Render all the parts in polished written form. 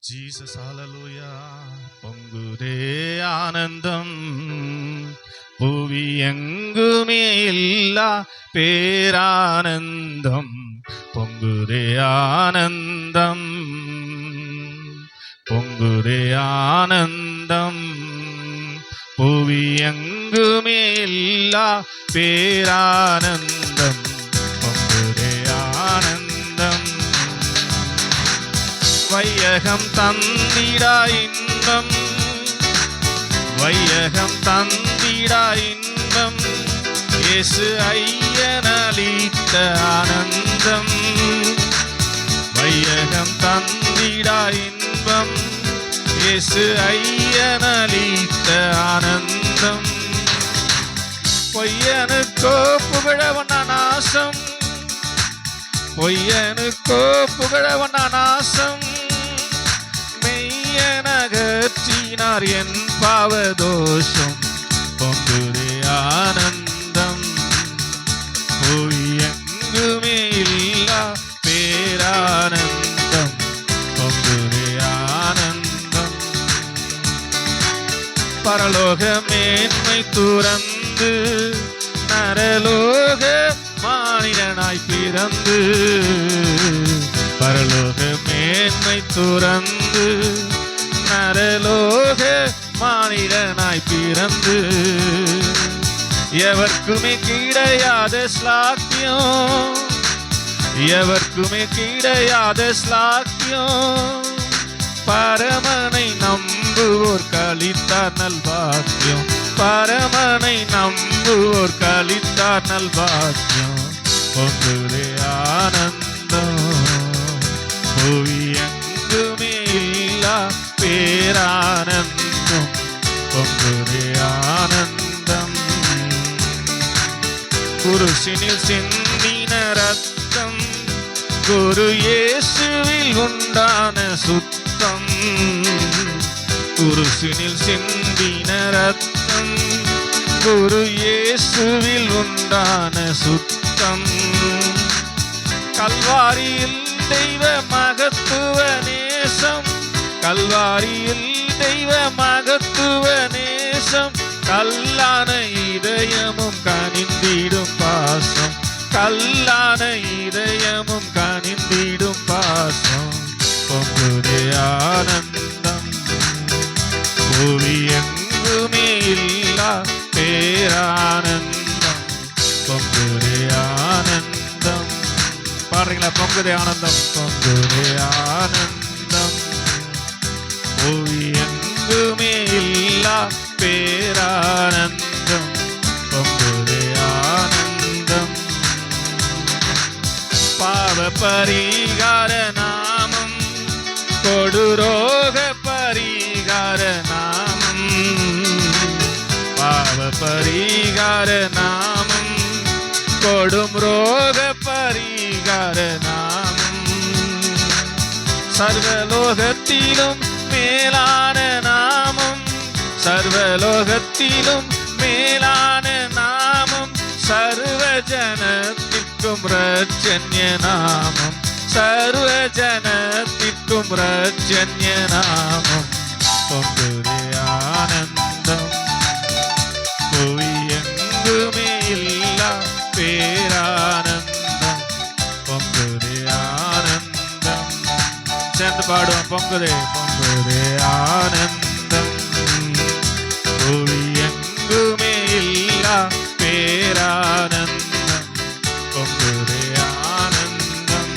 Jesus ஹalleluya. பொங்குதே ஆனந்தம், புவி எங்குமே இல்லா பேரானந்தம். பொங்குதே ஆனந்தம், பொங்குதே ஆனந்தம், புவி எங்குமே இல்லா பேரானந்தம். பொங்குதே ஆனந்தம், வையகம் தந்திடா இன்பம், வையகம் தந்திடா இன்பம், இயேசு ஐயனளித்த ஆனந்தம். வையகம் தந்திடா இன்பம், இயேசு ஐயனளித்த ஆனந்தம். பொய்யனுக்கோ புகழவன நாசம், பொய்யனுக்கோ புகழவன நாசம், மெய்யனகற்றினார் என் பாவதோஷம். பொங்குதே ஆனந்தம், பொய்யெங்குமே இல்லா பேரானந்தம். பொங்குதே ஆனந்தம், பரலோக மேன்மை துறந்து நரலோக மானிடனாய் பிறந்து, பரலோக மேன்மை துறந்து நரலோக மானிடனாய் பிறந்து, எவர்க்குமே கிடையாத ஸ்லாக்கியம், எவர்க்குமே கிடையாத ஸ்லாக்கியம், பரமனை நம்புவோர் களித்தார் நல்பாக்கியம், பரமனை நம்புவோர் களித்தார் நல்பாக்கியம். பொங்குதே ஆனந்தம், புவி எங்குமே இல்லா பேரானந்தம். பொங்குதே ஆனந்தம், குருசினில் சிந்தின ரத்தம், குரு இயேசுவில் உண்டான சுத்தம், குருசினில் சிந்தின ரத்தம், குரு இயேசுவில் உண்டான சுத்தம். கல்வாரியில் தெய்வ மகத்துவ நேசம், கல்வாரியில் தெய்வ மகத்துவ நேசம், கல்லான இதயமும் கனிந்திடும் பாசம், கல்லான இதயமும் கனிந்திடும் பாசம். பொங்குதே ஆனந்தம், புவி எங்குமே இல்லா பேரானந்தம். பொங்குதே ஆனந்தம், பாடுறீங்களா? பொங்குதே ஆனந்தம், பொங்குதே ஆனந்தம், புவி எங்குமே இல்லா பேரானந்தம். பொங்குதே ஆனந்தம், பாவ பரிகார நாமம், கொடுரோக பரிகார நாமம், பாவ பரிகார நாமம், கொடும் ரோக பரிகார நாமம், சர்வலோகத்திலும் மேலான நாமம், சர்வலோகத்திலும் மேலான நாமம், சர்வ ஜனத்திற்கும் ரட்சண்ய நாமம், சர்வ ஜனத்திற்கும் ரட்சண்ய நாமம். பொங்குதே ஆனந்தம், புவி எங்குமே இல்லா பேரானந்தம். பொங்குதே ஆனந்தம், சேர்ந்து பாடுவோம். பொங்குதே பொங்குதே ஆனந்தம், புவி எங்குமே இல்லா பேரானந்தம். பொங்குதே ஆனந்தம்,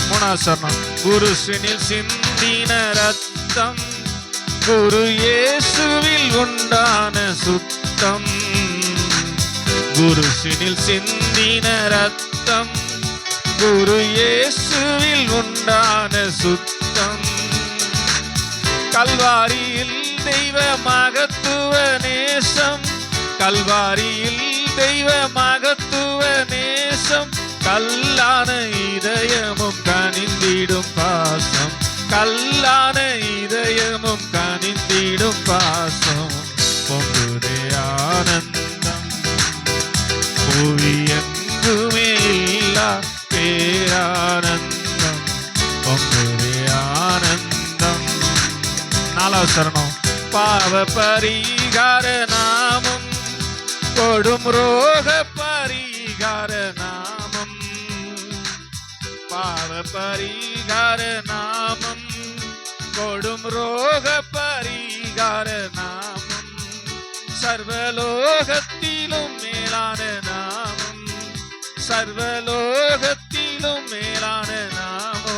மூணாவது சரணம். குருசினில் சிந்தின ரத்தம், குரு இயேசுவில் உண்டான சுத்தம், குருசினில் சிந்தின ரத்தம், குரு இயேசுவில் உண்டான சுத்தம். கல்வாரியில் தெய்வ மகத்துவ நேசம், கல்வாரியில் தெய்வ மகத்துவ நேசம், கல்லான இதயமும் கனிந்திடும் பாசம், கல்லான இதயமும் கனிந்திடும் பாசம். பொங்குதே ஆனந்தம், புவி எங்குமே இல்லா பேரானந்தம். பொங்குதே ஆனந்தம், மூணாவது சரணம். பாவ பரிகார நாமம், கொடும் ரோக பரிகார நாமம், பாவ பரிகார நாமம், கொடும் ரோக பரிகார நாமம், சர்வலோகத்திலும் மேலான நாமம், சர்வலோகத்திலும் மேலான நாமோ,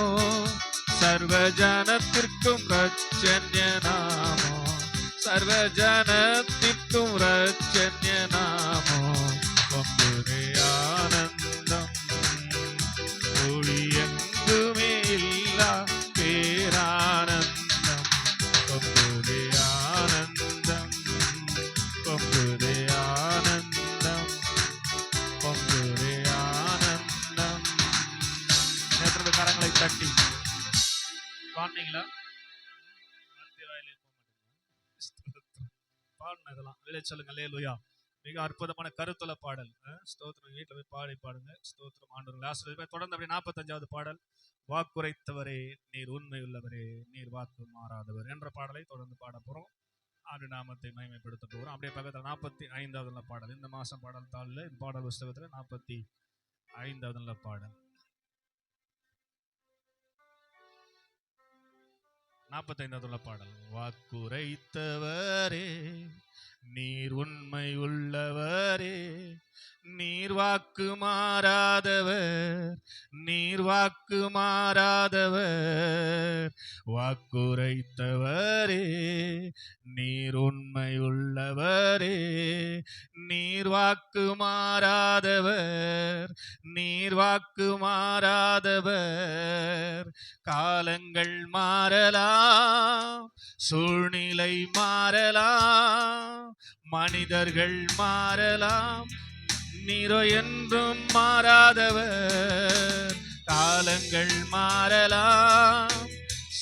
சர்வ ஜனத்திற்கும் ரட்சண்ய நாமோ, சர்வ ஜனத்திற்கும் ரட்சண்ய நாமோ, பொங்குதே ஆனந்தம், ஒளி எங்குமே இல்லா பேரானந்தம், பொங்குதே ஆனந்தம், பொங்குதே ஆனந்தம், பொங்குதே ஆனந்தம். நேற்று கரங்களை தட்டி பாடுனீங்களா? பாடுனதெல்லாம் வெளியே சொல்லுங்க. அல்லேலூயா. மிக அற்புதமான கருத்துள்ள பாடல். ஸ்தோத்திரம். வீட்டில் போய் பாடுங்க. ஸ்தோத்திரம். ஆண்டவர்கள் ஆசீர்வதிப்பார். தொடர்ந்து அப்படியே 45வது பாடல், வாக்குரைத்தவரே நீர் உண்மை உள்ளவரே, நீர் வாக்கு மாறாதவர் என்ற பாடலை தொடர்ந்து பாட போறோம். ஆண்டு நாமத்தை மகிமைப்படுத்த போகிறோம். அப்படியே பக்கத்தில் 45வது பாடல். இந்த மாசம் பாடல் தாளில் இந்த பாடல் புஸ்தகத்தில் 45வது பாடல். 45வது பாடல். வாக்குரைத்தவரே நீர் உண்மை உள்ளவரே, நீர் வாக்கு மாறாதவர், நீர் வாக்கு மாறாதவர், வாக்குரைத்தவரே நீர் உண்மை உள்ளவரே, நீர் வாக்கு மாறாதவர், நீர் வாக்கு மாறாதவர், காலங்கள் மாறலாம், சூழ்நிலை மாறலாம், மனிதர்கள் மாறலாம், நீரோ என்றும் மாறாதவர், காலங்கள் மாறலாம்,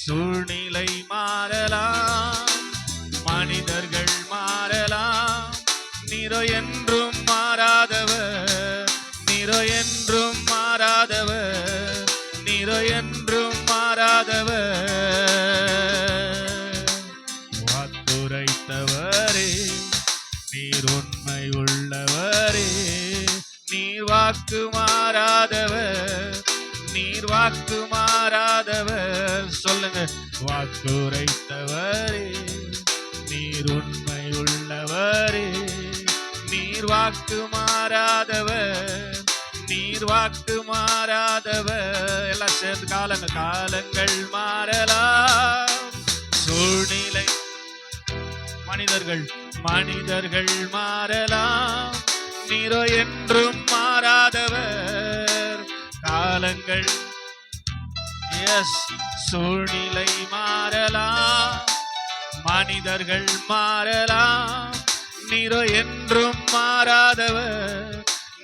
சூழ்நிலை மாறலாம், மனிதர்கள் மாறலாம், நீரோ என்றும் மாறாதவர், நீரோ என்றும் மாறாதவர், நீரோ என்றும் மாறாதவர், வாக்குரைத்தவரே நீர் உண்மை உள்ளவரே, நீர் வாக்கு மாறாதவர், நீர் வாக்கு மாறாதவர். சொல்லுங்க. வாக்குரைத்தவரே நீர் உண்மை உள்ளவரே, நீர் வாக்கு மாறாதவர், நீர் வாக்கு மாறாதவர். எல்லாம் சேர்ந்து காலங்கள் காலங்கள் மாறலாம், சூழ்நிலை மனிதர்கள் மனிதர்கள் மாறலாம், நீரோ என்றும் மாறாதவர், காலங்கள் எஸ் சூழ்நிலை மாறலாம், மனிதர்கள் மாறலாம், நீரோ என்றும் மாறாதவர்,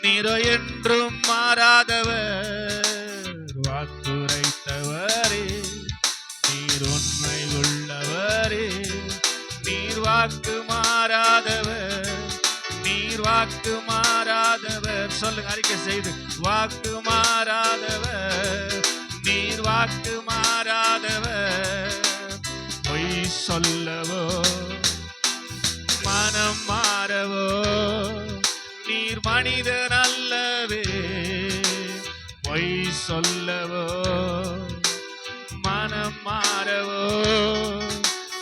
நீரோ என்றும் மாறாதவர், வாக்குரைத்தவரே நீர் உண்மை உள்ளவரே, நீர் வாக்கு மாறாதவர், நீர் வாக்கு மாறாதவர். சொல்லுங்க. அறிக்கை செய்து. வாக்கு மாறாதவர், நீர் வாக்கு மாறாதவர், பொய் சொல்லவோ மனம் மாறவோ நீர் மனிதன் அல்லவே, பொய் சொல்லவோ மனம் மாறவோ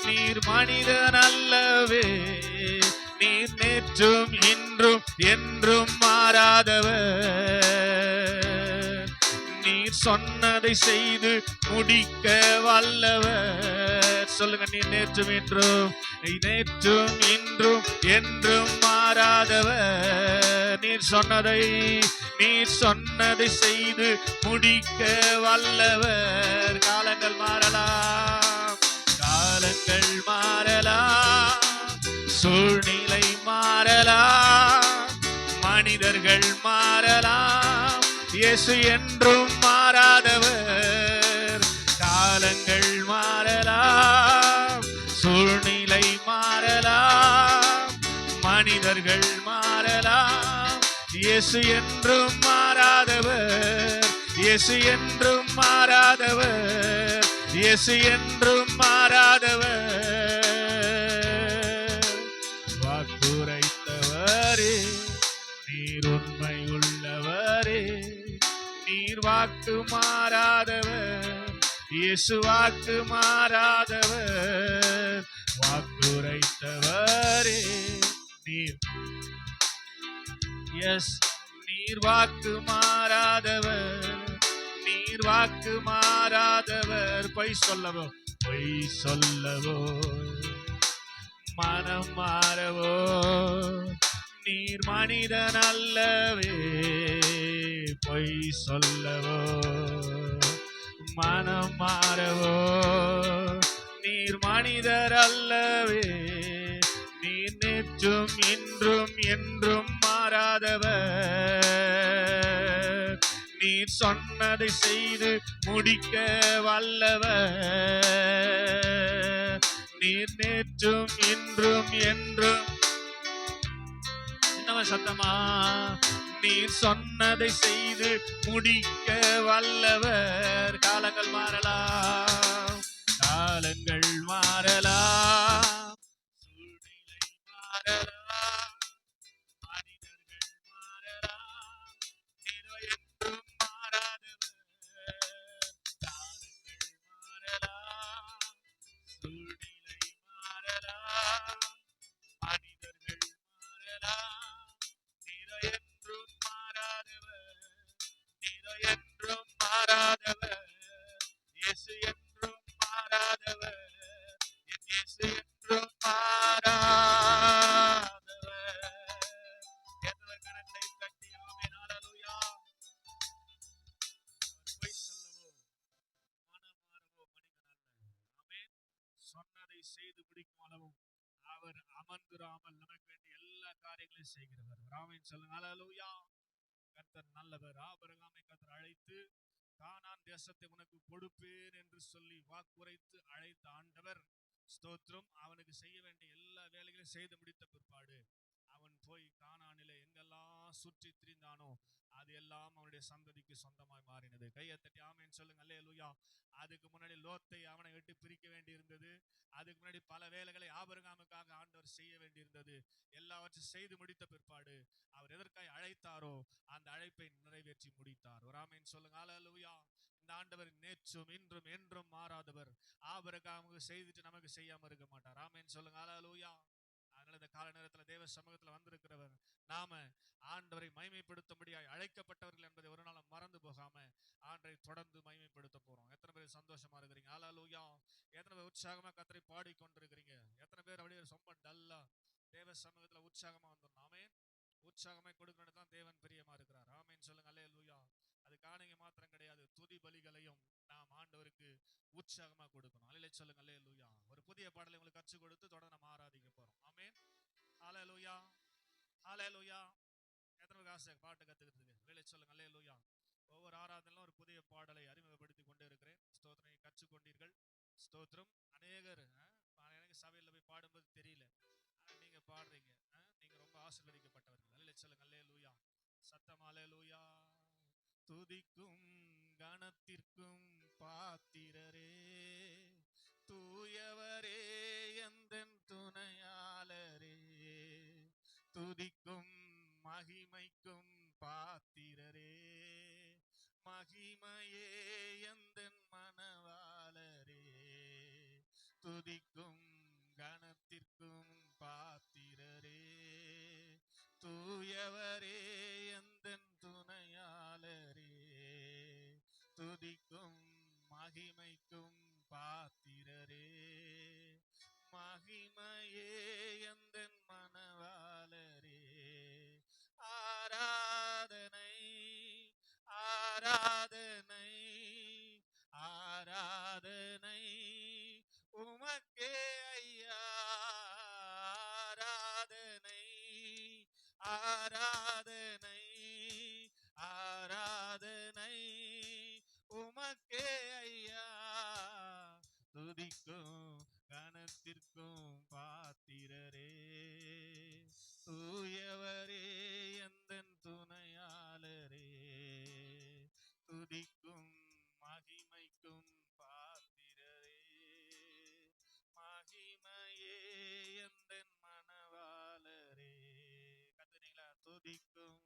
நீர் மனிதன் அல்லவே, நீர் நேற்றும் இன்றும் என்றும் மாறாதவர், நீர் சொன்னதை செய்து முடிக்க வல்லவர். சொல்லுங்க. நீர் நேற்றும் இன்றும் என்றும் மாறாதவர், நீர் சொன்னதை செய்து முடிக்க வல்லவர். காலங்கள் மாறலாம், காலங்கள் மாறலாம், சூழ்நிலை மாறலாம், மனிதர்கள் மாறலாம், இயேசு என்றும் மாறாதவர். காலங்கள் மாறலாம், சூழ்நிலை மாறலாம், மனிதர்கள் மாறலாம், இயேசு என்றும் மாறாதவர், இயேசு என்றும் மாறாதவர், இயேசு என்றும் மாறாதவர், வாக்கு மாறாதவர், இயேசு வாக்கு மாறாதவர், வாக்குரைத்தவரே நீர். எஸ், நீர் வாக்கு மாறாதவர், நீர் வாக்கு மாறாதவர். பொய் சொல்லவோ, பொய் சொல்லவோ, மனம் மாறவோ, நீர் மனிதன் அல்லவே. பொய் சொல்லவோ, மனம் மாறவோ, நீர் மனிதர் அல்லவே. நீர் நேற்றும் இன்றும் என்றும் மாறாதவர், நீர் சொன்னதை செய்து முடிக்க வல்லவர். நீர் நேற்றும் இன்றும் என்றும், இன்னும் சத்தமா, நீர் சொன்னதை செய்து முடிக்க வல்லவர். காலங்கள் மாறலாம், காலங்கள் மாறலாம், சூழ்நிலை மாறலாம், மனிதர்கள் மாறலாம், என்றும் மாறாதவர். காலங்கள் மாறலாம், சூழ்நிலை மாறலாம், மனிதர்கள் மாறலாம், என்றும் மாறாதவர், என்றும் மாறாதவர், இயேசு என்றும் மாறாதவர், இயேசு என்றும் மாறாதவர். எத்தவர் கரங்களை தட்டி ஆமென் ஹல்லேலூயா. பொய் சொல்லவோ, மனம் மாறவோ மனிதன் அல்ல. ஆமென். சொன்னதை செய்து முடிக்கும் அளவும் அவர் அமர்ந்திராமல் நமக்கு வேண்டிய எல்லா காரியங்களையும் செய்கிறவர். ஆமென் சொல்லுங்க ஹல்லேலூயா. கர்த்தர் நல்லவர். ஆபிரகாமை கர்த்தர் அழைத்து கானான் தேசத்தை உனக்கு கொடுப்பேன் என்று சொல்லி வாக்குரைத்து அழைத்த ஆண்டவர், ஸ்தோத்திரம், அவனுக்கு செய்ய வேண்டிய எல்லா வேலைகளையும் செய்து முடித்த பிற்பாடு அவன் போய் கானானிலே எங்கெல்லாம் சுற்றி திரிந்தானோ அது எல்லாம் அவனுடைய சந்ததிக்கு சொந்தமாய் மாறினது. கையை தட்டி ஆமென் சொல்லுங்க அல்லேலூயா. அதுக்கு முன்னாடி லோத்தை அவனை விட்டு பிரிக்க வேண்டி இருந்தது. அதுக்கு முன்னாடி பல வேலைகளை ஆபிரகாமுக்காக ஆண்டவர் செய்ய வேண்டி இருந்தது. எல்லாவற்றையும் செய்து முடித்த பிற்பாடு அவர் எதற்காக அழைத்தாரோ அந்த அழைப்பை நிறைவேற்றி முடித்தார். ஒரு ஆமென் சொல்லுங்க அல்லேலூயா. இந்த ஆண்டவர் நேற்றும் இன்றும் என்றும் மாறாதவர். ஆபிரகாமுக்கு செய்துட்டு நமக்கு செய்யாம இருக்க மாட்டார். ஆமென் சொல்லுங்க அல்லேலூயா. அதனால இந்த கால நேரத்தில் தேவ சமூகத்தில் வந்திருக்கிறவர் நாம ஆண்டவரை மகிமைப்படுத்தும்படியாய் அழைக்கப்பட்டவர்கள் என்பதை ஒரு நாள் மறந்து போகாம ஆண்டவரை தொடர்ந்து மகிமைப்படுத்த போறோம். எத்தனை பேர் சந்தோஷமா இருக்கிறீங்க? ஹல்லேலூயா. எத்தனை பேர் உற்சாகமா கர்த்தரை பாடிக்கொண்டிருக்கிறீங்க? எத்தனை பேர் அப்படியே ரொம்ப டல்லா தேவ சமூகத்துல உற்சாகமா வந்துடணும்? ஆமென். உற்சாகமா கொடுக்கணும் தான் தேவன் பிரியமா இருக்கிறார். ஆமென் சொல்லுங்க அல்லேலூயா. அது காணிக்கை மாத்திரம் கிடையாது, துதி பலிகளையும் நாம் ஆண்டவருக்கு உற்சாகமா கொடுக்கணும். அல்லேலூயா சொல்லுங்க அல்லேலூயா. ஒரு புதிய பாடலை உங்களுக்கு கற்றுக் கொடுத்து தொடர்ந்து நம்ம ஆராதிக்க போறோம். ஆமென் ஹல்லேலூயா. ஹல்லேலூயா. எத்தனை பேருக்கு ஆசை பாட்டு கத்துக்கிறதுக்கு? அல்லேலூயா சொல்லுங்க அல்லேலூயா. ஒவ்வொரு ஆராதனையிலும் ஒரு புதிய பாடலை அறிமுகப்படுத்தி கொண்டே இருக்கிறேன். ஸ்தோத்திரம் கற்றுக்கொண்டீர்கள். ஸ்தோத்திரம். அநேகர் எனக்கு சபையில் போய் பாடும்போது தெரியல, நீங்க பாடுறீங்க. நீங்க ரொம்ப ஆசீர்வதிக்கப்பட்டவர்கள். அல்லேலூயா சொல்லுங்க அல்லேலூயா. சத்தம் அல்லேலூயா. துதிக்கும் கணத்திற்கும் பாத்திரரே, தூயவரே எந்தன் துணையாளரே, துதிக்கும் மகிமைக்கும் பாத்திரரே, மகிமையே எந்தன் மனவாளரே, துதிக்கும் கணத்திற்கும் பாத்திரரே, தூயவரே எந்தன் துணையாளரே, துதிக்கும் மகிமைக்கும் பாத்திரரே, மகிமையே எந்தன் மனவாளரே. ஆராதனை ஆராதனை ஆராதனை உமக்கே ஐயா. ஆராதனை ஆராதனை ஆராதனை உமக்கே ஐயா. துதிக்கும் கணத்திற்கும் பாத்திரரே, தூயவரே எந்தன் துணையாளரே, துதிக்கும் மகிமைக்கும் பாத்திரரே, மகிமையே எந்தன் மனவாளரே. கத்துனீங்களா? துதிக்கும்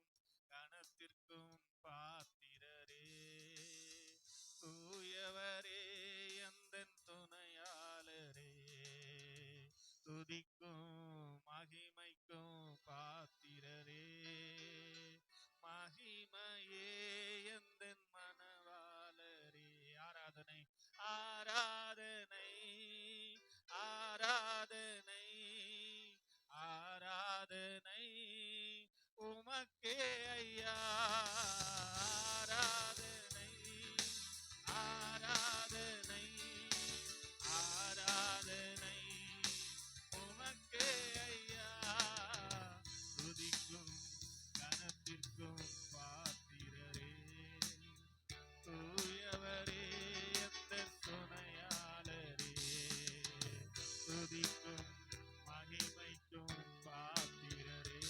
கணத்திற்கும் பாத்திரரே, ஆராதனை ஆராதனை ஆராதனை உமக்கே ஐயா. ஆராதனை ஆராதனை ஆராதனை உமக்கே ஐயா. துதிக்கும் கனத்திற்கும் பாத்திரரே, தூயவரே எந்தன் துணையாளரே. துதிக்கும் மகிமைக்கும் பாத்திரரே,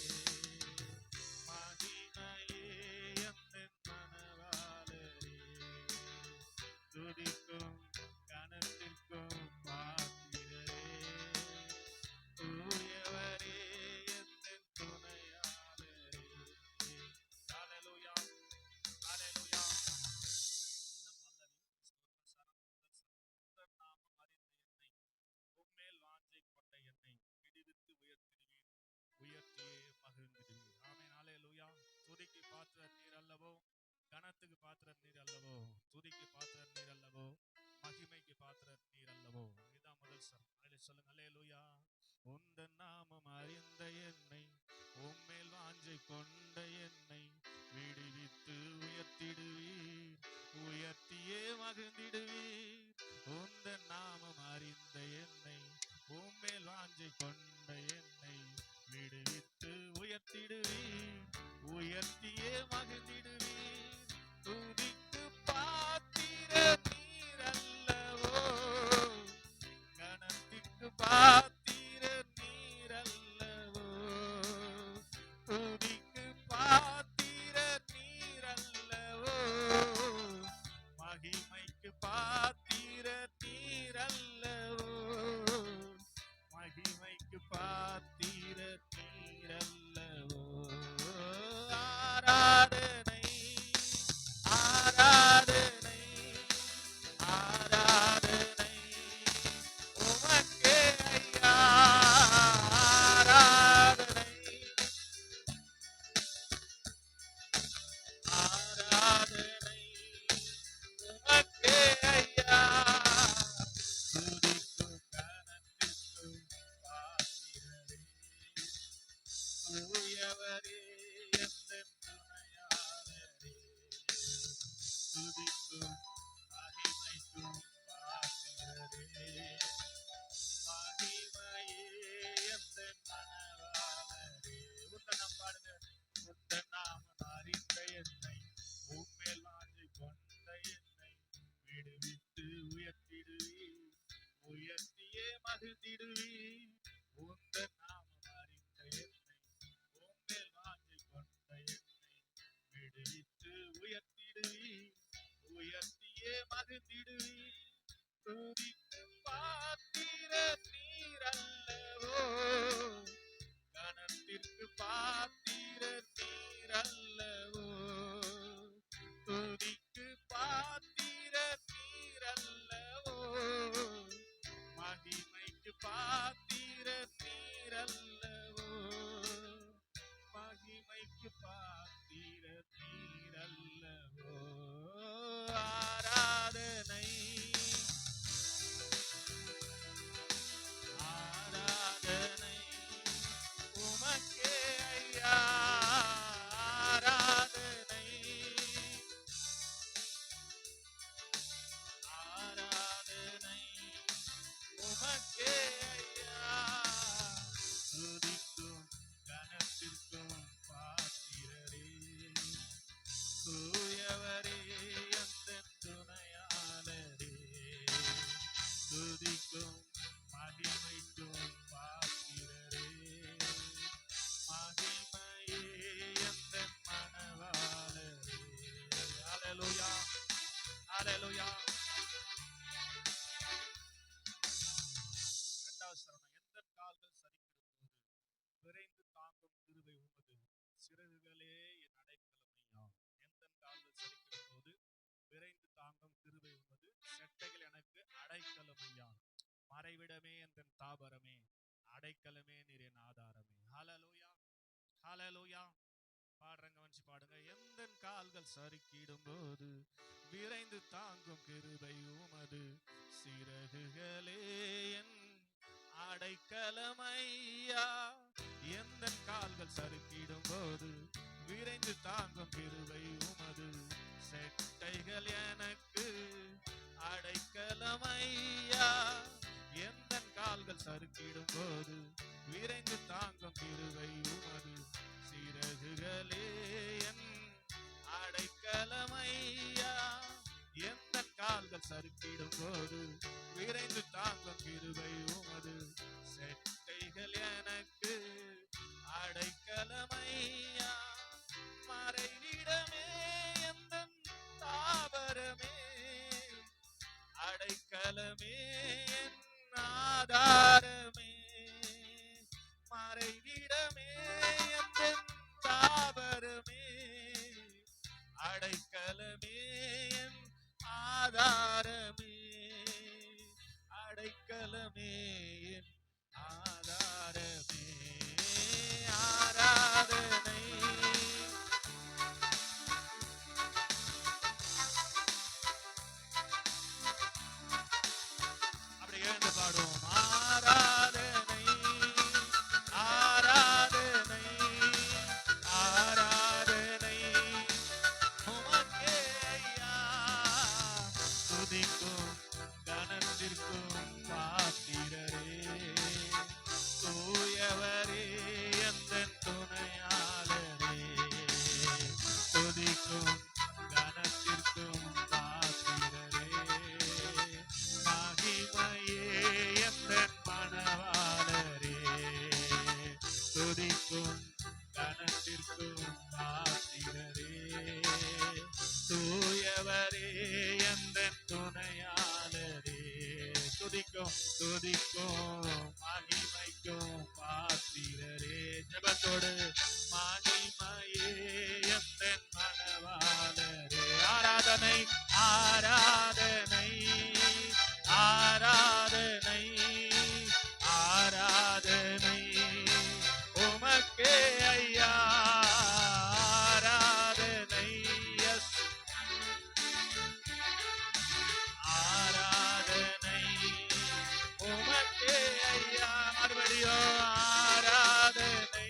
மகிமையே எந்தன் மனவாளரே. துதிக்கும் கனத்திற்கும் பாத்திரரே, தூயவரே எந்தன் துணையாளரே. ஹல்லேலூயா ஹல்லேலூயா. உம்மேல் வாஞ்சை கொண்ட என்னை விடுவித்து உயர்த்தியே மகிழ்ந்திடுவீர். ஆமென் ஹல்லேலூயா. துதிக்கு பாத்திரர் நீர் அல்லவோ, கனத்துக்கு பாத்திரர் நீர் அல்லவோ, துதிக்கு பாத்திரர் நீர் அல்லவோ, மகிமைக்கு பாத்திரர் நீர் அல்லவோ. இதுதான் முதல் சரணம். அதில் சொல்லுங்க ஹல்லேலூயா. உந்தன் நாமம் அறிந்த என்னை, உம்மேல் வாஞ்சை கொண்ட என்னை விடுவித்து உயர்த்திடுவீர், உயர்த்தியே மகிழ்ந்திடுவீர். உந்தன் நாமம் அறிந்த என்னை, உம்மேல் வாஞ்சை கொண்ட என்னை விடுவித்து உயர்த்திடுவீர், உயர்த்தியே மகிழ்ந்திடுவீர். துதிக்கு பாத்திர நீர் அல்லவோ, கனத்திற்கு பாத்திர நீர் அல்லவோ. துதிக்கு பாத்திர நீர் அல்லவோ, மகிமைக்கு பாத்திர நீர் அல்லவோ, மகிமைக்கு பாத்திர நீர் அல்லவோ. ஆராதனை ஆராதனை ஆராதனை உமக்கே ஐயா. ஆராதனை ஆராதனை உமக்கே ஐயா. துதிக்கும் கனத்திற்கும் பாத்திரரே, தூயவரே எந்தன் துணையாளரே. துதிக்கும் மகிமைக்கும் பாத்திரரே, மகிமையே எந்தன் மனவாளரே. உந்தனம் பாடுங்க. உந்தன் நாமம் அறிந்த என்னை, உம்மேல் வாஞ்சை கொண்ட என்னை விடுவித்து உயர்த்திடுவீர், உயர்த்தியே மகிழ்ந்திடுவீர். உந்தன் நாமம் அறிந்த என்னை, உம்மேல் வாஞ்சை கொண்ட என்னை விடுவித்து உயர்த்திடுவீர், உயர்த்தியே மகிழ்ந்திடுவீர். துதிக்கு பாத்திர நீர் அல்லவோ, கனத்திற்கு பாத்திர நீர் அல்லவோ. துதிக்கு பாத்திர நீர் அல்லவோ, மகிமைக்கு பாத்திர நீர் அல்லவோ, மகிமைக்கு பாத்திர நீர் அல்லவோ. ஆராதனை ஆராதனை உமக்கே ஐயா. ஆராதனை ஆராதனை உமக்கே ஐயா. துதிக்கும் கனத்திற்கும் பாத்திரரே, தூயவரே எந்தன் துணையாளரே. துதிக்கும் மகிமைக்கும் பாத்திரரே, மகிமையே எந்தன் மனவாளரே. ஹல்லேலூயா ஹல்லேலூயா. இரண்டாவது சரணம். எந்தன் கால்கள் சரிக்கிற போது விரைந்து தாங்கும் கிருபை உமது சிறகுகளே என் அடைக்கலமையா. எந்தன் கால்கள் சரிக்கிற போது விரைந்து தாங்கும் கிருபை உமது செட்டைகள் எனக்கு அடைக்கலமையா. மறைவிடமே எந்தன் தாபரமே, அடைக்கலமே நீர் என் ஆதாரமே. ஹல்லேலூயா ஹல்லேலூயா. பாடுறங்க வச்சு பாடுங்க. எந்த கால்கள் சறுக்கிடும் போது விரைந்து தாங்கும் கிருபை உமது சிறகுகளே என் அடைக்கலமையா. எந்த கால்கள் சறுக்கிடும் போது விரைந்து தாங்கும் கிருபை உமது செட்டைகள் எனக்கு அடைக்கலமையா. எந்த கால்கள் சறுக்கிடும் போது விரைந்து தாங்கும் கிருபை உமது சிறகுகளே என் அடைக்கலமையா. எந்த கால்கள் சறுக்கிடும் போது விரைந்து தாங்கும் கிருபை உமது செட்டைகள் எனக்கு அடைக்கலமையா. மறைவிடமே எந்தன் தாபரமே அடைக்கலமே என் ஆதாரமே. மறைவிடமே எந்தன் தாபரமே அடைக்கலமே என் ஆதாரமே. அடைக்கலமே என் ஆதாரமே. ஆராதனை அப்படி எழுந்து பாடுவோம். ஆராதனை ஆராதனை ஆராதனை உமக்கே ஐயா. துதிக்கும் கனத்திற்கும் பாத்திரரே தூயவரே எந்தன் துணையாளரே. துதிக்கும் கனத்திற்கும் பாத்திரரே மகிமையே எந்தன் மணவாளரே. துதிக்கும் கனத்திற்கும் பாத்திரரே தூயவரே எந்தன் துணையாளரே. துதிக்கும் துதிக்கும் மகிமைக்கும் பாத்திரரே. ஜெபத்தோடு மகிமையே எந்தன் மணவாளரே. ஆராதனை ஆராதனை ஆராதனை ஆராதனை உமக்கே ஐயா. ஆராதனை எஸ் ஆராதனை உமக்கே ஐயா. மறுபடியும் ஆராதனை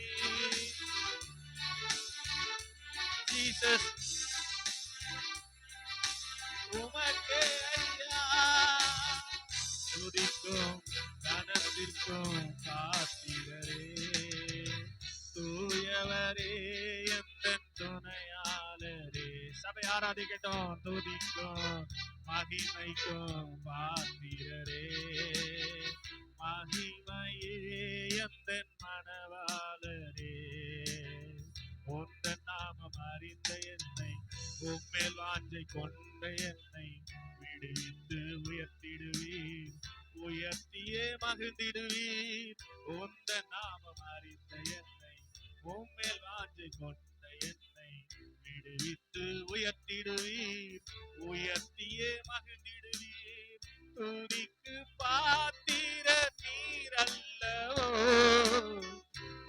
ஜீசஸ் உமக்கே ஐயா. துதிக்கும் கனத்திற்கும் பாத்திரரே தூயவரே எந்தன் துணையாளரே. சபை ஆராதிக்கட்டும். துதிக்கும் மகிமைக்கும் பாத்திரரே மகிமையே எந்தன் மணவாளரே. உந்தன் நாமம் அறிந்த என்னை உம்மேல் வாஞ்சை கொண்ட என்னை விடுவித்து உயர்த்திடுவீர். உயர்த்தியே மகிழ்ந்திடுவீர். உந்தன் நாமம் அறிந்த என்னை உம்மேல் வாஞ்சை கொண்ட என்னை விடுவித்து உயர்த்திடுவீர். உயர்த்தியே மகிழ்ந்திடுவீர். துதிக்கு பாத்திர நீர் அல்லவோ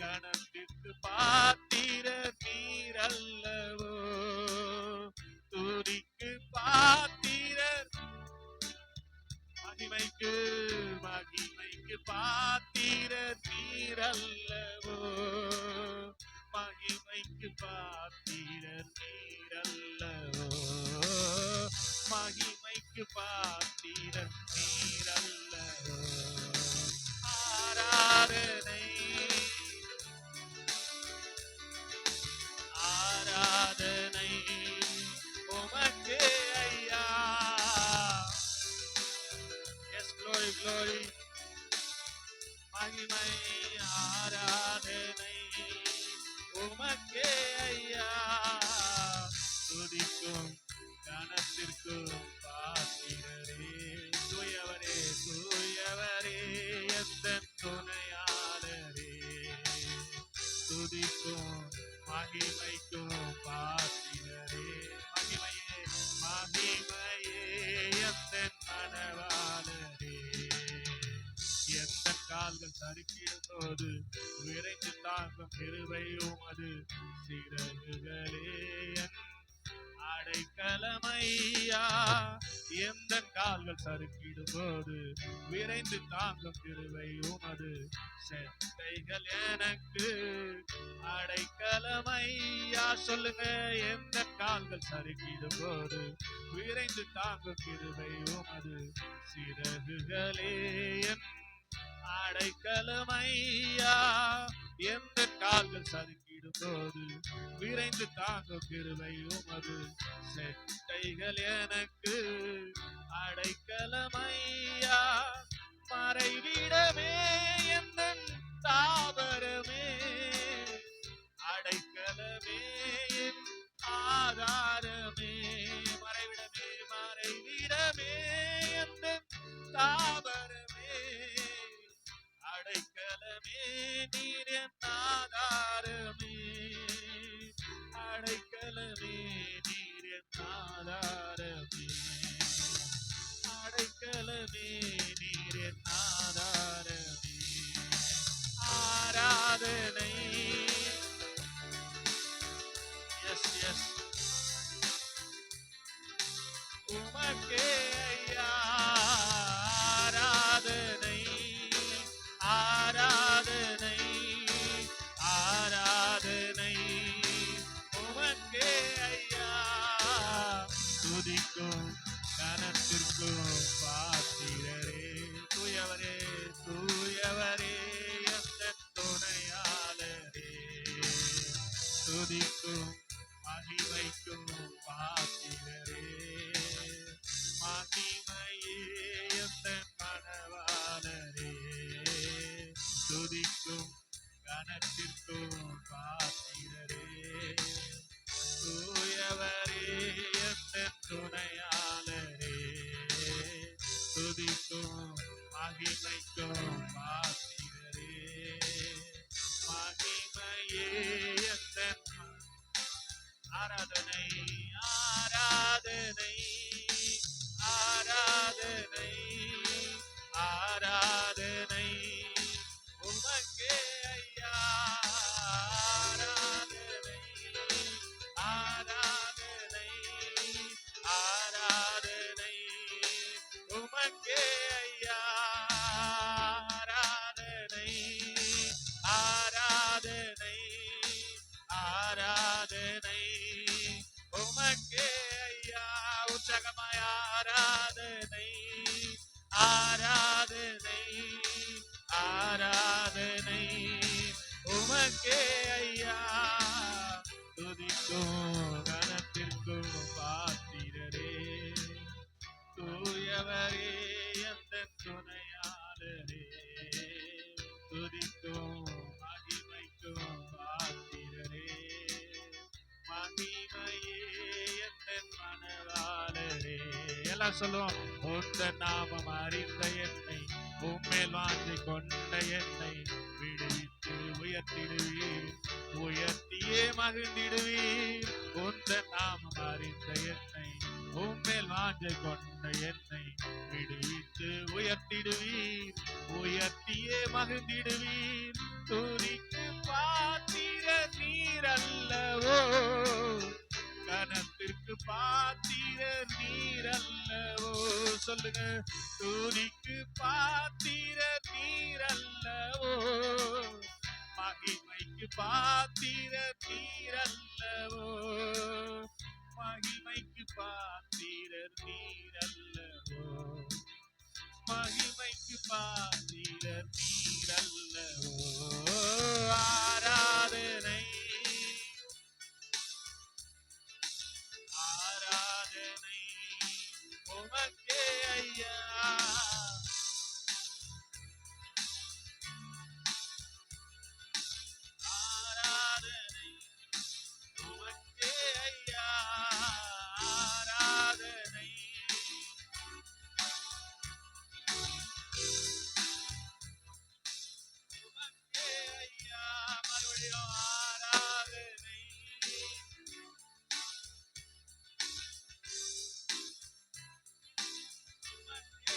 கணத்திற்கு பாத்திர நீர் அல்லவோ. துதிக்கு பாத்திரர் மகிமைக்கு மகிமைக்கு பாத்திரர் நீர் அல்லவோ. மகிமைக்கு பாத்திரர் நீர் அல்லவோ. மகிமைக்கு பாத்திரர் நீர் அல்லவோ. ஆராதனை ஆராதனை உமக்கே ஐயா. எஸ் glory glory மகிமை ஆராதனை உமக்கே ஐயா. துதிக்கும் கனத்திற்கும் பாத்திரரே தூயவரே தூயவரே எந்தன் துணையாளரே. கால்கள் சறுக்கிடும் போது விரைந்து தாங்கும் கிருபை உமது சிறகுகளே என் அடைக்கலமையா. எந்த கால்கள் சறுக்கிடும் போது விரைந்து தாங்கும் கிருபை உமது செட்டைகள் எனக்கு அடைக்கலமையா. சொல்லுங்க, எந்த கால்கள் சறுக்கிடும் போது விரைந்து தாங்கும் கிருபை உமது சிறகுகளே என் அடைக்கலமையா. எந்த கால்கள் சறுக்கிடும் போது விரைந்து தாங்கும் கிருபை உமது செட்டைகள் எனக்கு அடைக்கலமையா. மறைவிடமே எந்த தாவரமே அடைக்கலமே என் ஆதாரமே. மறைவிடமே மறைவிடமே எந்த தாவரமே அடைக்கலமே நீர் என் ஆதாரமே. அடைக்கலமே நீர் என் ஆதாரமே. அடைக்கலமே நீர் என் ஆதாரமே. ஆராதனை எஸ் எஸ் உமக்கே ஐயா. ஆராதனை ஆராதனை ஆராதனை உமக்கே ஐயா. துதிக்கும் கனத்திற்கும் பாத்திரரே. தூயவரே தூயவரே எந்த துணையாளரே. துதிக்கும் மகிமைக்கும் பாத்திரரே. மகிமையே எந்த மனவாளரே. துதிக்கும் கனத்திற்கும் பாத்திரரே. தூயவரே எந்த துணையாளரே. துதிக்கும் மகிமைக்கும் பாத்திரரே. மகிமையே எந்த ஆராதனை ஆராதனை ஆராதனை ஆராதனை உமக்கே ஐயா. ஆராதனை ஆராதனை ஆராதனை உமக்கே ஐயா. ஆராதனை ஆராதனை ஆராதனை உமக்கே ஐயா. உற்சாகமாய் ஆராதனை ஆராதனை ஆராதனை உமக்கே ஐயா. துதிக்கும் கனத்திற்கும் பாத்திரரே. தூயவரே எந்த துணையாளரே. துதிக்கும் மகிமைக்கும் பாத்திரரே. மகிமையே எந்த மனவாளரே. எல்லாம் சொல்லுவோம். உந்த நாமம் அறிந்த என்னை உம்மேல் வாஞ்சி கொண்ட என்னை விடுவித்து உயர்த்திடுவீர். உயர்த்தியே மகிழ்ந்திடுவீர். உந்த நாமம் அறிந்த என்னை உம்மேல் வாஞ்சை கொண்ட என்னை விடுவித்து உயர்த்திடுவீர். உயர்த்தியே மகிழ்ந்திடுவீர். துதிக்கு பாத்திர நீர் அல்லவோ. கனத்திற்கு பாத்திர நீர் அல்லவோ. சொல்லுங்க, துதிக்கு பாத்திர நீர் அல்லவோ. மகிமைக்கு பாத்திர நீர் அல்லவோ. மகிமைக்கு பாத்திர நீர் அல்லவோ. மகிமைக்கு பாத்திர நீர் அல்லவோ. ஆராதனை ஆராதனை உமக்கே ஐயா. ஆராதனை உமக்கே ஐயா. ஆராதனை உமக்கே ஐயா. மறுபடியும் ஆராதனை உமக்கே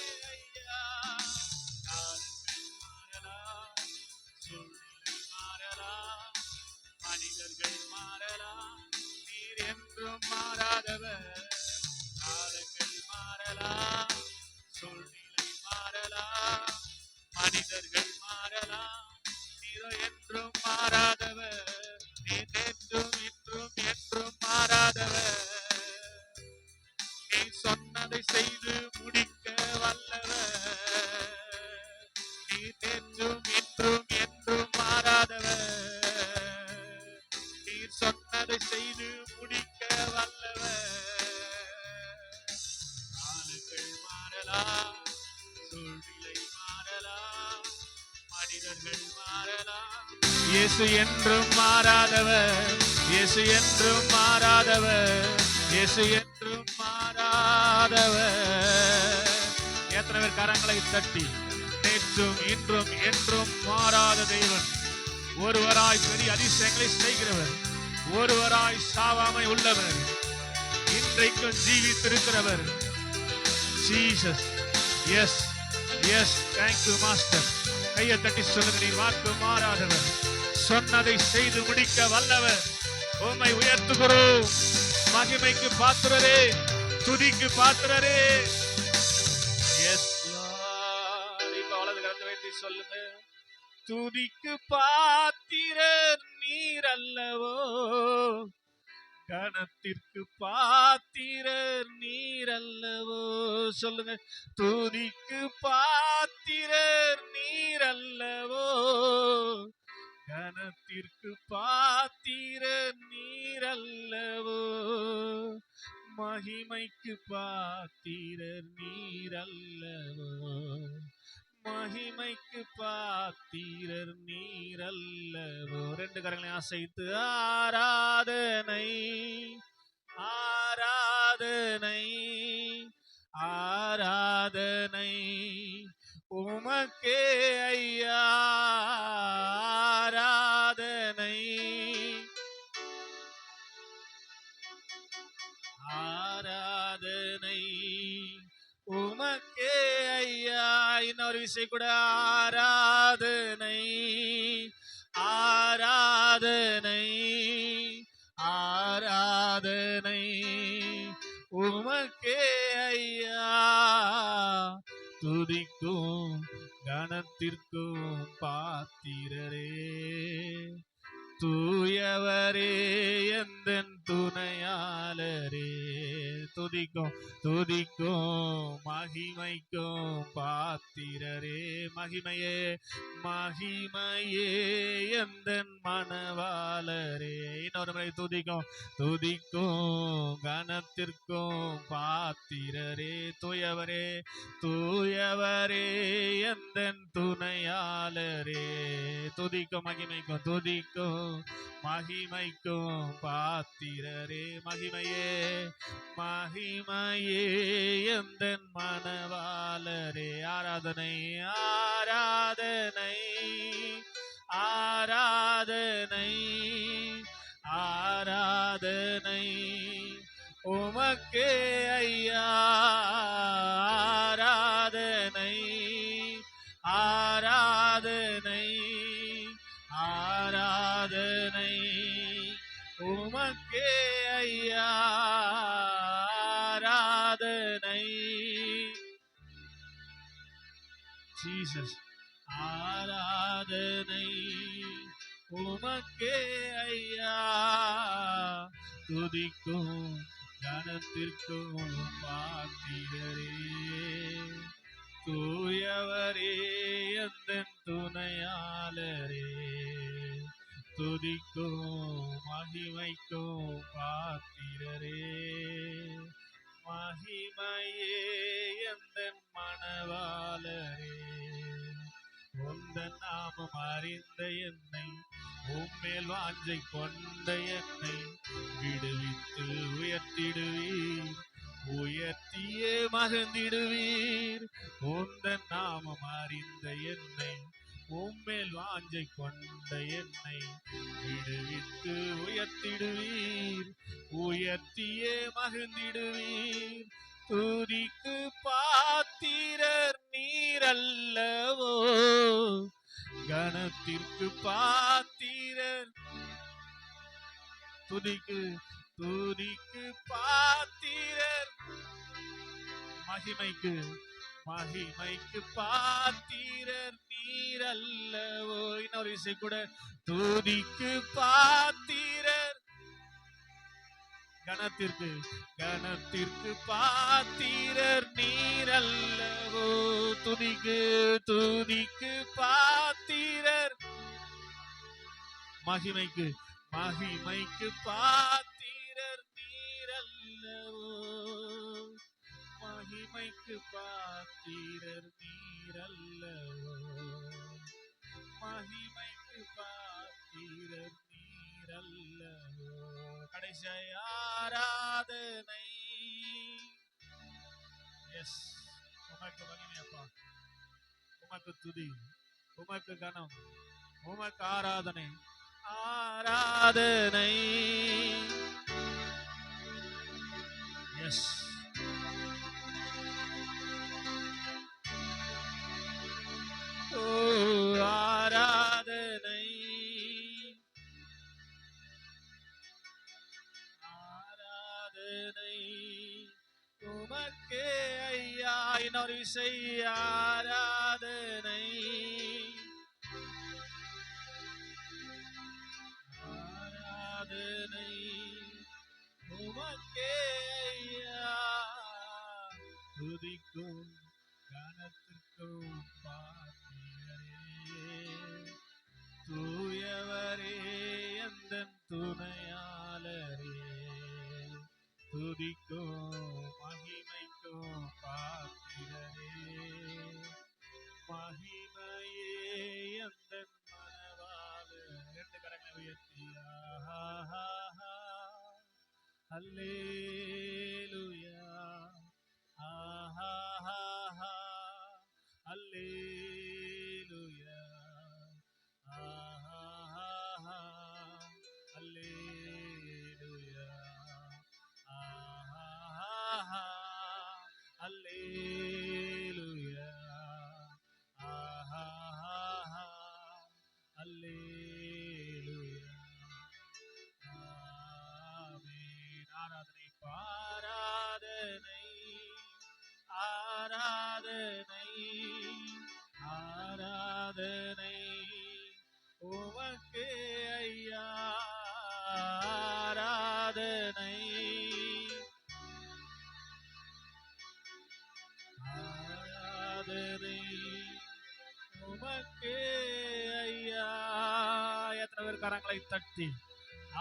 மாறலாம், சூழ்நிலை மாறலாம், மனிதர்கள் மாறலாம், நீரோ என்றும் மாறாதவர், நீ நேற்றும் இன்றும் என்றும் மாறாதவர். நீ சொன்னதை செய்து முடிக்க வல்லவர், நீ நேற்றும் இன்றும் என்றும் மாறாதவர். நீர் சொன்னதை செய்து முடிக்க வல்லவர். நாளுகள் மாறலாம், சூழ்நிலை மாறலாம், மனிதர்கள் மாறலாம், இயேசு என்றும் மாறாதவர், இயேசு என்றும் மாறாதவர், இயேசு என்றும் மாறாதவர். எத்தனை பேர் கரங்களை தட்டி நேற்றும் இன்றும் என்றும் மாறாத தேவன், ஒருவராய் பெரிய அதிசயங்களை செய்கிறவர், ஒருவராய் சாவாமை உள்ளவர், இன்றைக்கும் ஜீவித்திருக்கிறவர். Jesus. Yes yes, thank you master. கையை தட்டி சொல்லுங்க, நீ வாக்கு மாறாதவர், சொன்னதை செய்து முடிக்க வல்லவர். உம்மை உயர்த்துகிறோம். மகிமைக்கு பாத்திரரே, துதிக்கு பாத்திரரே. Yes Lord. இப்ப வலது கரத்தை வைத்து சொல்லுங்க, துதிக்கு பாத்திரர் நீர் அல்லவோ, கனத்திற்கு பாத்திரர் நீர் அல்லவோ. சொல்லுங்க, துதிக்கு பாத்திரர் நீர் அல்லவோ, கனத்திற்கு பாத்திரர் நீர் அல்லவோ, மகிமைக்கு பாத்திரர் நீர் அல்லவோ, மகிமைக்கு பாத்திரர் நீர் அல்லவோ. ரெண்டு கரங்களை அசைத்து ஆராதனை ஆராதனை ஆராதனை உமக்கே ஐயா, ஆராதனை ஆராதனை உமக்கே ஐயா. இன்னொரு விஷயம் கூட, ஆராதனை ஆராதனை ஆராதனை உமக்கே ஐயா. துதிக்கும் கனத்திற்கும் பாத்திரரே, தூயவரே எந்தன் துணையாளரே. துதிக்கும் துதிக்கும் மகிமைக்கும் பாத்திரரே, மகிமையே மகிமையே எந்தன் மணவாளரே. இன்னொரு முறை, துதிக்கும் துதிக்கும் கனத்திற்கும் பாத்திரரே, தூயவரே தூயவரே எந்தன் துணையாளரே. துதிக்கும் மகிமைக்கும், துதிக்கும் மகிமைக்கும் பாத்திரரே, மகிமையே மகிமையே எந்தன் மணவாளரே. ஆராதனை ஆராதனை ஆராதனை ஆராதனை உமக்கே ஐயா, ஆராதனை ஆராதனை ஆராதனை உமக்கே ஐயா, ஆராதனை. ஜீசஸ். ஆராதனை உமக்கே ஐயா, துதிக்கும் கனத்திற்கும் பாத்திரரே, தூயவரே எந்தன் துணையாளரே. துதிக்கும் மகிமைக்கும் பாத்திரரே, மகிமையே எந்தன் மணவாளரே. உந்தன் நாமம் அறிந்த என்னை, உம்மேல் வாஞ்சை கொண்ட என்னை விடுவித்து உயர்த்திடுவீர், உயர்த்தியே மகிழ்ந்திடுவீர். உந்தன் நாமம் அறிந்த என்னை, உம்மேல் வாஞ்சை கொண்ட என்னை விடுவித்து உயர்த்திடுவீர், உயர்த்தியே மகிழ்ந்திடுவீர். துதிக்கு பாத்திரர் நீர் அல்லவோ, கனத்திற்கு பாத்திரர். துதிக்கு துதிக்கு பாத்திரர், மகிமைக்கு மகிமைக்கு பாத்திரர் நீர் அல்லவோ. இன்னொரு இசை கூட. துதிக்கு பாத்திரர், கணத்திற்கு கணத்திற்கு பாத்திரர் நீர் அல்லவோ. துதிக்கு துதிக்கு பாத்திரர், மகிமைக்கு மகிமைக்கு பாத்திரர் நீர் அல்லவோ. மகிமைக்கு பாத்திரர் நீர் அல்லவோ. மகிமைக்கு பாத்திரர் நீர் அல்லவோ. கடைசி ஆராதனை. எஸ், உமக்கு மகிமை அப்பா, உமக்கு துதி, உமக்கு கனம், உமக்கு ஆராதனை. ஆராதனை. எஸ், ஓ ஆராதனை. ஆராதனை உமக்கே ஐயா. இன்னொரு இசை. ஆராதனை. ஆராதனை உமக்கே ஐயா. துதிக்கும் கனத்திற்கும் பாத்திரரே. தூயவரே எந்தன் துணையாளரே. துதிக்கும் மகிமைக்கும் பாத்திரரே. மகிமையே எந்தன் மனவாளரே. ரெண்டு கரங்களை உயர்த்தி அல்லேலூயா, அல்லேலூயா, அல்லேலூயா, அல்லேலூயா, அல்லேலூயா. ஆமென். ஆராதனை பாராதனை. ஆராதனை ஆராதனை உமக்கே ஐயா. ஆராதனை ஆராதனை உமக்கே ஐயா. எத்தனை பேர் கரங்களை தட்டி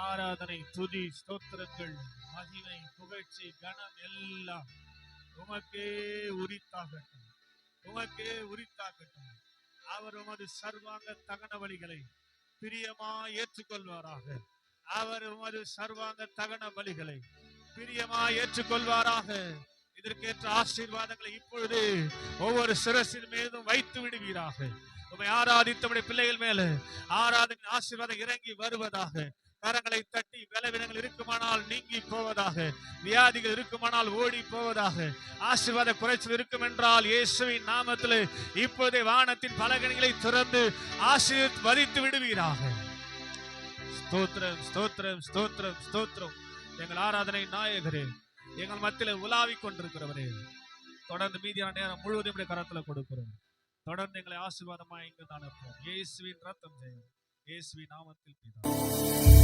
ஆராதனை, துதி, ஸ்தோத்திரங்கள், மகிமை, புகழ்ச்சி, கனம் எல்லாம் உமக்கே உரித்தாகட்டும், உமக்கே உரித்தாகட்டும். அவர் உமது சர்வாங்க தகன பலிகளை பிரியமா ஏற்றுக்கொள்வாராக. அவர் உமது சர்வாங்க தகன பலிகளை பிரியமா ஏற்றுக்கொள்வாராக. இதற்கேற்ற ஆசீர்வாதங்களை இப்பொழுது ஒவ்வொரு சிரசின் மீதும் வைத்து விடுவீராக. உம்மை ஆராதித்தவுடைய பிள்ளைகள் மேல ஆராதனை ஆசீர்வாதம் இறங்கி வருவதாக. கரங்களை தட்டி, பலவீனங்கள் இருக்குமானால் நீங்கி போவதாக. வியாதிகள் இருக்குமானால் ஓடி போவதாக. ஆசீர்வாத குறைச்சல் இருக்கும் என்றால் இயேசுவின் நாமத்தில் இப்போதே வானத்தின் பலகணிகளை திறந்து ஆசீர்வதித்து விடுவீராக. ஸ்தோத்திரம், ஸ்தோத்திரம், ஸ்தோத்திரம், ஸ்தோத்திரம். எங்கள் ஆராதனை நாயகரே, எங்கள் மத்தியில உலாவிக் கொண்டிருக்கிறவரே, தொடர்ந்து மீதியான நேரம் முழுவதும் கரத்துல கொடுக்கிறோம். தொடர்ந்து எங்களை ஆசீர்வாதமாக இங்கு அனுப்புவோம். இயேசுவின் ரத்தம் ஜெயம். இயேசுவின் நாமத்தில் பிதா.